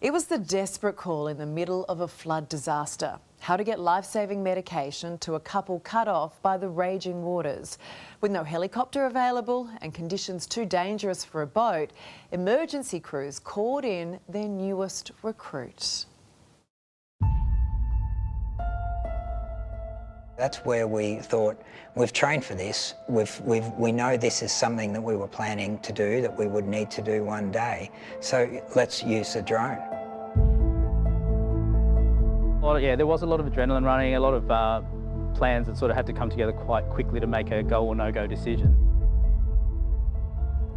It was the desperate call in the middle of a flood disaster. How to get life-saving medication to a couple cut off by the raging waters. With no helicopter available and conditions too dangerous for a boat, emergency crews called in their newest recruit. That's where we thought, we've trained for this, we know this is something that we were planning to do, that we would need to do one day, so let's use a drone. Yeah, there was a lot of adrenaline running, a lot of plans that sort of had to come together quite quickly to make a go or no-go decision.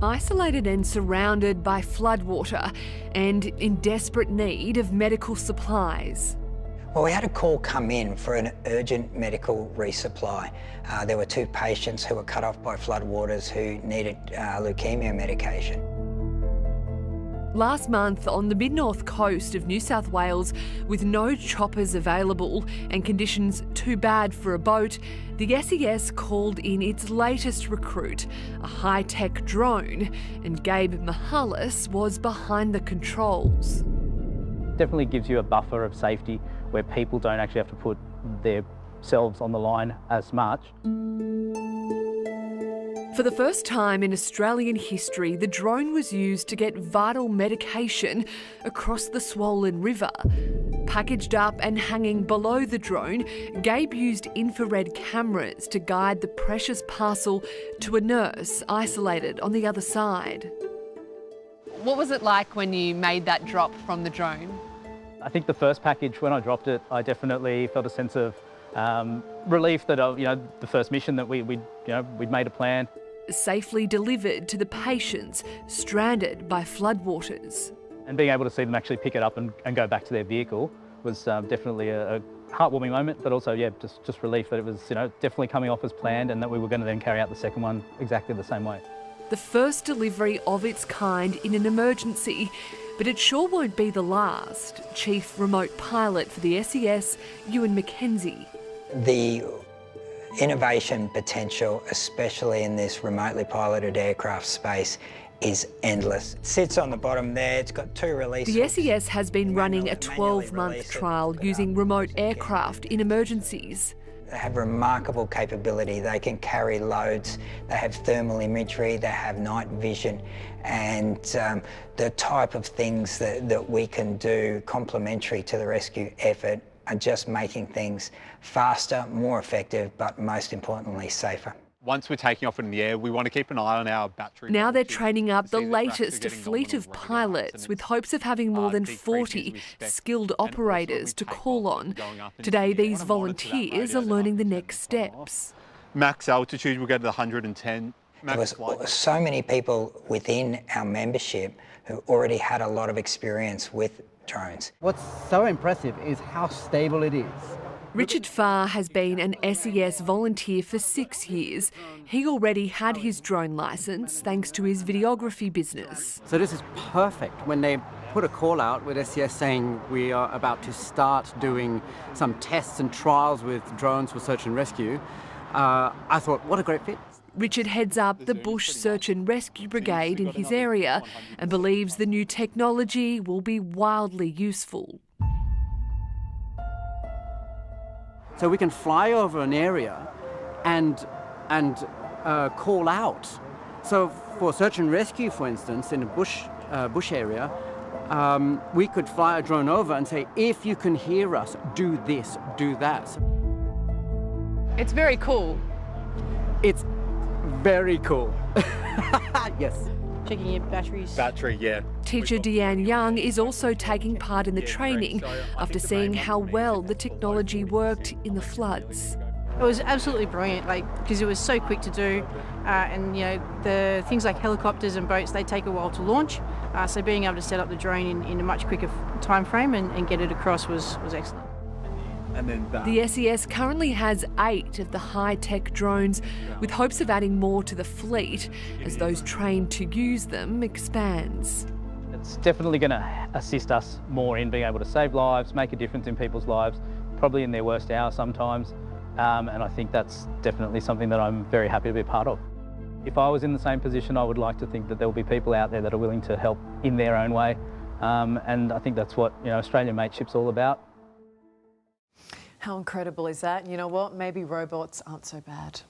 Isolated and surrounded by floodwater and in desperate need of medical supplies. Well, we had a call come in for an urgent medical resupply. There were 2 patients who were cut off by floodwaters who needed leukemia medication. Last month, on the mid-north coast of New South Wales, with no choppers available and conditions too bad for a boat, the SES called in its latest recruit, a high-tech drone, and Gabe Mihalis was behind the controls. Definitely gives you a buffer of safety where people don't actually have to put themselves on the line as much. For the first time in Australian history, the drone was used to get vital medication across the swollen river. Packaged up and hanging below the drone, Gabe used infrared cameras to guide the precious parcel to a nurse isolated on the other side. What was it like when you made that drop from the drone? I think the first package, when I dropped it, I definitely felt a sense of relief that, the first mission that we'd made a plan. Safely delivered to the patients stranded by floodwaters. And being able to see them actually pick it up and go back to their vehicle was definitely a heartwarming moment, but also, just relief that it was, definitely coming off as planned and that we were going to then carry out the second one exactly the same way. The first delivery of its kind in an emergency, but it sure won't be the last. Chief Remote Pilot for the SES, Ewan McKenzie. The innovation potential, especially in this remotely piloted aircraft space, is endless. It sits on the bottom there, it's got 2 releases. The SES has been running a 12-month trial using remote aircraft in emergencies. They have remarkable capability. They can carry loads, they have thermal imagery, they have night vision, and the type of things that we can do complementary to the rescue effort are just making things faster, more effective, but most importantly, safer. Once we're taking off in the air, we want to keep an eye on our battery. Now they're training up the latest fleet of pilots with hopes of having more than 40 skilled operators to call on. Today, these volunteers are learning the next steps. Max altitude, we'll go to the 110. There was so many people within our membership who already had a lot of experience with drones. What's so impressive is how stable it is. Richard Farr has been an SES volunteer for 6 years. He already had his drone licence thanks to his videography business. So this is perfect. When they put a call out with SES saying we are about to start doing some tests and trials with drones for search and rescue, I thought, what a great fit. Richard heads up the Bush Search and Rescue Brigade in his area and believes the new technology will be wildly useful. So we can fly over an area and call out. So for search and rescue, for instance, in a bush area, we could fly a drone over and say, if you can hear us, do this, do that. It's very cool. It's very cool. Yes. Checking your batteries. Battery, yeah. Teacher Deanne Young is also taking part in the training after seeing how well the technology worked in the floods. It was absolutely brilliant, because it was so quick to do, and the things like helicopters and boats, they take a while to launch. So being able to set up the drone in a much quicker time frame and get it across was excellent. And then the SES currently has 8 of the high-tech drones, with hopes of adding more to the fleet as those trained to use them expands. It's definitely going to assist us more in being able to save lives, make a difference in people's lives, probably in their worst hour sometimes, and I think that's definitely something that I'm very happy to be a part of. If I was in the same position, I would like to think that there will be people out there that are willing to help in their own way, And I think that's what Australian Mateship's all about. How incredible is that? You know what? Maybe robots aren't so bad.